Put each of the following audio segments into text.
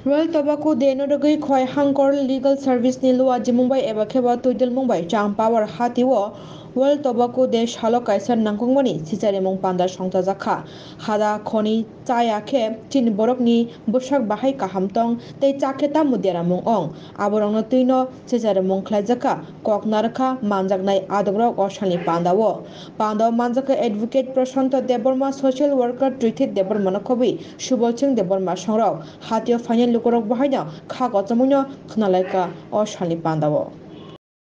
World Tobacco Day no dagay khoi hangkor legal service ni luwa jimungbai eba kheba tuidil mungbai chang power hatiwo World Tobacco Day shalo kaisar nangkongmani sijari mung panda songta jakha hada khoni chaya khe tin borok ni busak bahai kahamtong tei chakhe ta mudera mung ong aborong no tuino sijari mung khlai jakha kok narkha manjaknai adogrok oshani pandawo panda manjaka advocate Prashanto Deborma social worker Trithit Deborma no khobi Subol Singh Deborma songrok hatio final lukorok bahaino khago chamuno khnalaika oshani pandawo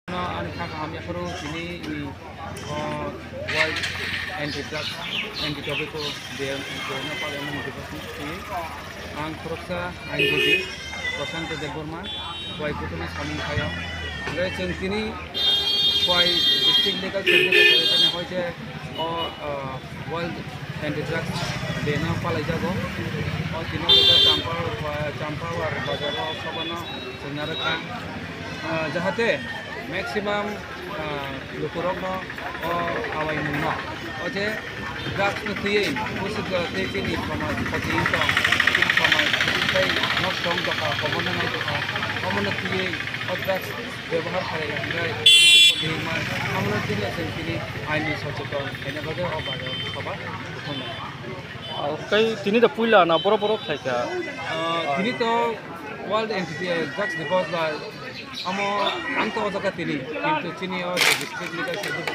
Ani kha kami akoro ini World Anti-Drug Anti-Tobacco Day na Parliament Divas ni ang korupsa Anjodi Prashanto Deborma wai kutuna samin khayo le chengkini wai district legal service ne hoje World Anti-Drug Day na palai jago o tino champa war bazaro sabana senaraka jahate maximum lukurok no awai munno oje drugs no tiye musik te chini sama khati to sama sai no strong to ka common nai to ka common tiye drugs ব্যবহার করে আমরা কিছু পদ্ধতি মানে আমরা দিলে সেখানে আইনি সচেতন এনে বাদে অবাধ সভা কই তিনি তো পুইলা না বড় বড় খাইকা তিনি তো ওয়ার্ল্ড ড্রাগস দিবস বা আমো আন্ত জায়গা তিনি কিন্তু চিনি ডিস্ট্রিক্ট লিগাল সার্ভিস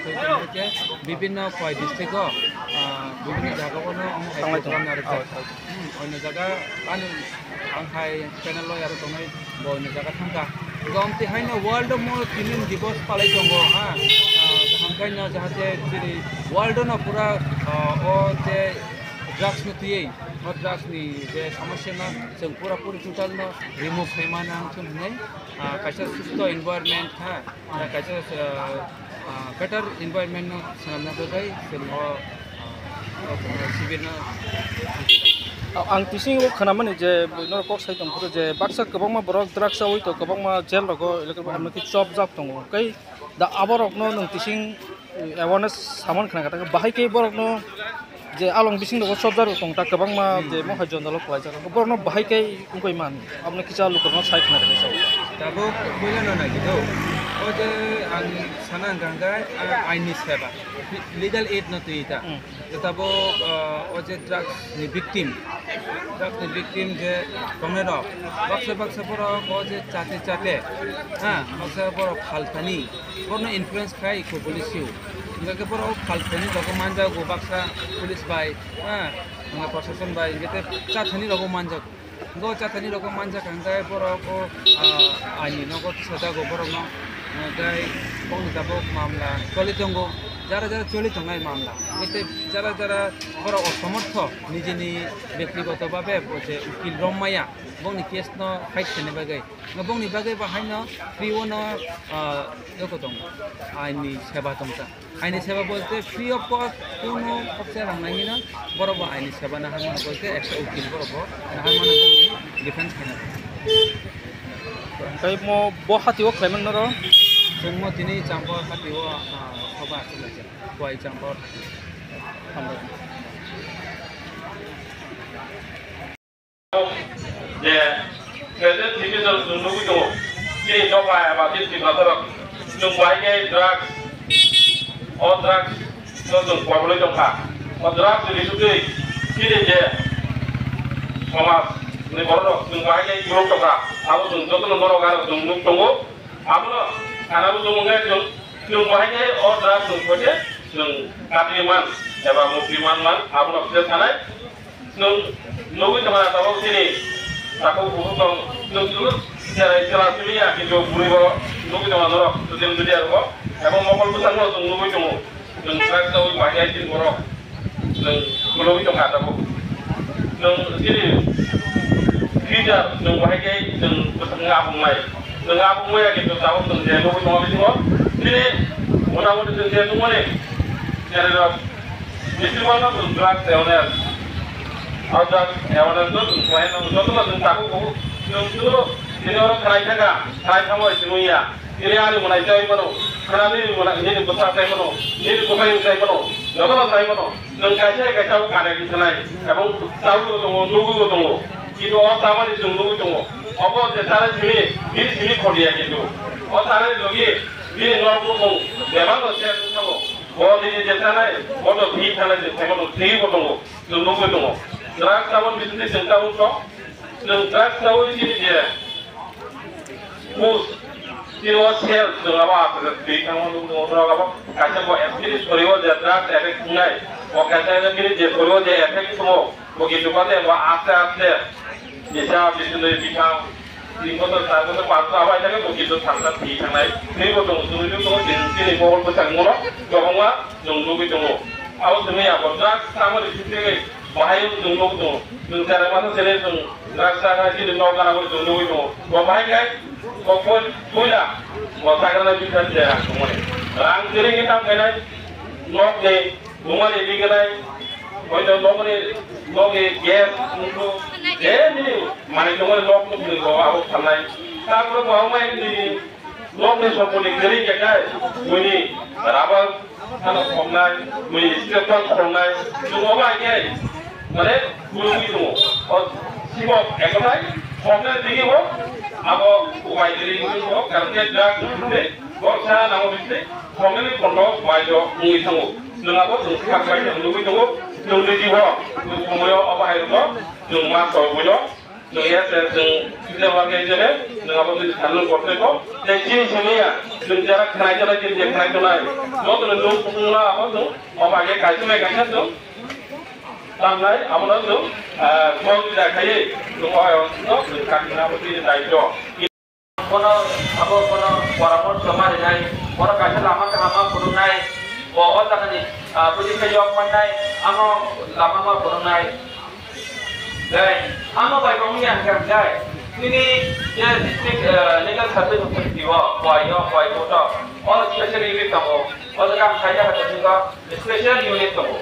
বিভিন্ন কয় ডিস্ট্রিক্ট বিভিন্ন জায়গাগুলো অন্য জায়গা आंहाय चैनल आरो तंनाय बयनो जागा थांगा गमति हायनो वर्ल्ड मो तिनिन दिवस पालाय दंगो हा हांखायनो जाहाते जेरै वर्ल्ड न पुरा ओ जे ड्राग्स नतियै ओ ड्राग्स नि जे समस्या न जों पुरा पुरि टोटल न रिमुभ खायमाना जों नै कायसा सुस्थ एनवायरनमेंट हा कायसा बेटर एनवायरनमेंट न सामना गय जों सिबिरना आं तिसिं खोनामानि जे नरक साइतम पुरो जे बाक्सा गोबांमा बरक ड्राग्स आव तो गोबांमा जेल रग एलेके हमनकि जब जाब दङ कै दा आबरक न नों तिसिं एवारनेस सामान खोनागा बाहाय कै बरक न जे आलं बिसिं दङ सब जारो दङ ता गोबांमा जे महाय जन्दल खलाय जागा बरक न बाहाय कै उगै मान आपने किसा लुकरन साइ खोनागा जाव दाबो बोइलान नागिदौ ओ जे आं साना गांगा आइनि सेवा लीगल एड न तुइता तबो ओ जे ड्राग्स नि विक्टिम जे टमेरो बक्सा पर ओ जे चाटे हां बक्सा पर फालथानी कोनो इन्फ्लुएंस खाय को पुलिसयु इंगे पर फालथानी जको मानजा गो बक्सा पुलिस बाय हां इंगे प्रशासन बाय इंगे चाथानी रगो मानजा गो चाथानी रगो मानजा कांगाय पर को आइनि नगो सदा गो पर न गाय कोन दाबो मामला चलितंगो যারা যারা চলিত নাই মামলা এতে যারা যারা বড় অসমর্থ নিজেনি ব্যক্তিগতভাবে যে উকিল রমায়া বংনি কেস ন ফাইট খেনে বাগে বংনি বাগে বাহাইনো ফ্রি ওন এরকম দং আইনি সেবা দংতা আইনি সেবা বলতে ফ্রি অফ কস্ট কোনো খরচা রাখনাইনি না বড় আইনি সেবা না হান বলতে একটা উকিল বড় না হান মানে বংনি ডিফেন্স খেনে তাই মো বহাতিও ক্লেমেন নর जों दिनै चाम्पर हातिव सभा आसलायसे गय चाम्पर जे केजे थिबि जों नुबि दङ जे जबा एबा दिसि बाथार जों बाहाय ड्राग्स अ ड्राग्स जों पबले दंखा अ ड्राग्स लिसुदै किरे जे समाज नि बरनो जों बाहाय ग्रुप दंखा आबो जों जतन बरो गार जों नुब दङ आबो खानाबो दंङो जों बाहाय अ ड्राग्स जों फटे जों काट्रिमान एबा मुस्लिमान मान आबो फिसा थानाय जों नुबि दङ दाबो दिनै ताको बहुत दं जों जेरै क्लासमिया किन्तु बुरिबो नुबि दङ नर जों जुदि आरो एबा मकल बुसानो जों नुबि दङ जों ड्राग्स आव बाहाय दिन बर जों नुबि दङ दाबो जों दिनै फिजार जों बाहाय जों बोथाङा आबुंनाय जों आबुंनाया किन्तु दाबो जों जे नुबि दङ बिदिनो दिनै मथामथि जों जे दङने जेरै बिसिबां जों ड्राग्स एवनाय आरो एवनाय जों फाइन जों जों ताको जों दिनै अर खानाय थागा खानाय थामो सिनुया दिनै आरो मोनाय जाय मनो खानानै मोना दिनै बोथा थाय मनो दिनै गफाय जाय मनो जगन जाय मनो जों गायसे गायसाव काने दिनाय एबं तावो दङ नुबो दङ কিন্তু ও তামানি जों नुबाय दङ अबो जे तारे जिनि खदिया किन्तु अ तारे लगे बे न'खौ बेमा नसे दङ बदि जे ताने बद भि थाने जे तेमन थि दङ जों नुबाय दङ ड्राग्स तावन बिसनि जों तावन जों ड्राग्स तावन जे पुस जिरो सेल जों आबा बे थावन दङ आबा कासेबो एसपि सरियो जे ड्राग्स एफेक्ट खुंनाय अ कासेबो जे सरियो जे एफेक्ट दङ बगितु बादे बा आस्ते आस्ते bisa bisnis bintang lingkungan tertentu pasca apa itu kan begitu sangat tinggi ini betul betul itu tuh jenis bawah besar mula bahwa jumlah itu awal semuanya kontrak sama di sini bahaya jumlah itu cara mana jenis rasa lagi di bawah karena jumlah itu bahaya kan kokon pula bahasa karena bisa dia semuanya orang sering kita kenal nok deh rumah ini kenal Oito loge gas untuk ini mana cuma log untuk bawa aku tanai. Tapi bawa main di log ni semua ni kiri jaga. Muni raba tanah komnai, muni setan komnai. Semua apa ini? Mana guru itu. Oh sibuk ekornya komnai tinggi bo. Aku uai diri itu kerja jaga itu. Borsa nama itu komnai kontrol wajo mui tahu. Nengapa tu kakak yang mui tahu. Jung di jiwa, jung kemudian apa hari itu, jung masuk bujo, jung ya jung kita warga ini, jung apa tu disalur kotor itu, dan jenis ini ya, jung jarak kenai jarak jenis kenai tu lain, lo tu jung pula apa tu, apa aja kaji mereka tu, tamai, apa tu, mau tidak kaji, jung orang tu, jung kaki apa tu jadi itu. Kono apa kono warapun sama dengan, kono kaji lama kenapa kono naik. Bahwa tak ni, puji kerja pandai, amo lama mah beronai. Dan amo baik kami yang kerja. Ini ya district legal service untuk jiwa, wayo tu. All special unit kamu, all kam saya ada juga special unit kamu.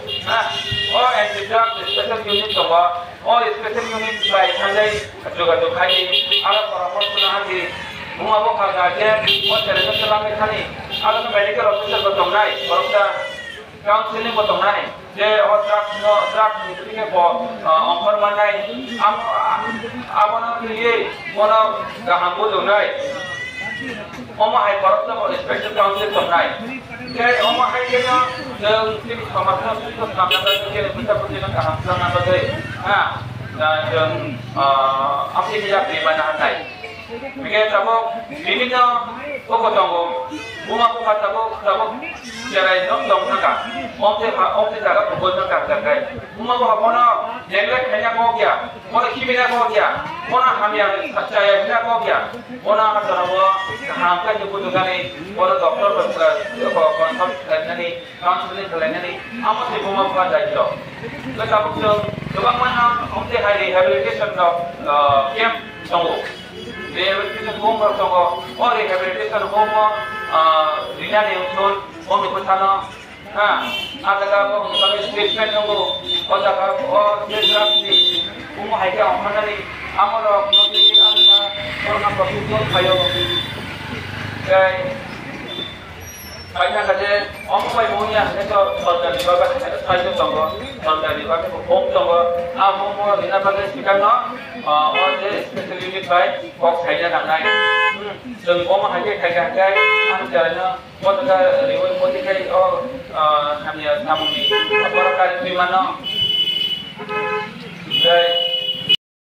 All anti-drug special unit kamu, all special unit baik handai juga tu kaya. Alat perawat sudah hari. Mengapa kerja? All cerita selama ini. Alat medical officer bertonai, orang counseling bertonai. Je drug ni ke offer manai. Amana ni mana gaham bertonai. Oma hai korang special counseling bertonai. Je oma hai kena je kemasan itu kamasan itu je kita pergilah gaham sangat bagai. Dan apa ini dia di mana handai. Mungkin kamu ini na kau tahu, rumah tahu cara dong nak, om cara pukul nak terkai. Rumah kau mana, jenggot hanya kau dia, mana kimia kau dia, mana hamil percaya hanya kau dia, mana cara kau hamkan juga dengan ni, mana doktor konsult ni, counseling ni, apa sih rumah kau ada itu. Lepas tu, sebab mana om hari rehabilitation camp tunggu. Rehabilitation home bertemu, or rehabilitation home Rina Neutron, home itu sana, ada kalau treatment tunggu, ada kalau drug ni, home hai ke orang mana ni, amar nanti ada orang berkumpul kayu, Kaya kerja, orang baik punya, itu sorga di bawah, kayu tunggu, sorga di bawah, home tunggu, home Rina bagai sekarang और ये special unit bye box है ना नाइ जों ओमा हाजे खायगा आं जाना बदगा रिवल मोति खाय और हामिया नामुनि अपरकार बिमानो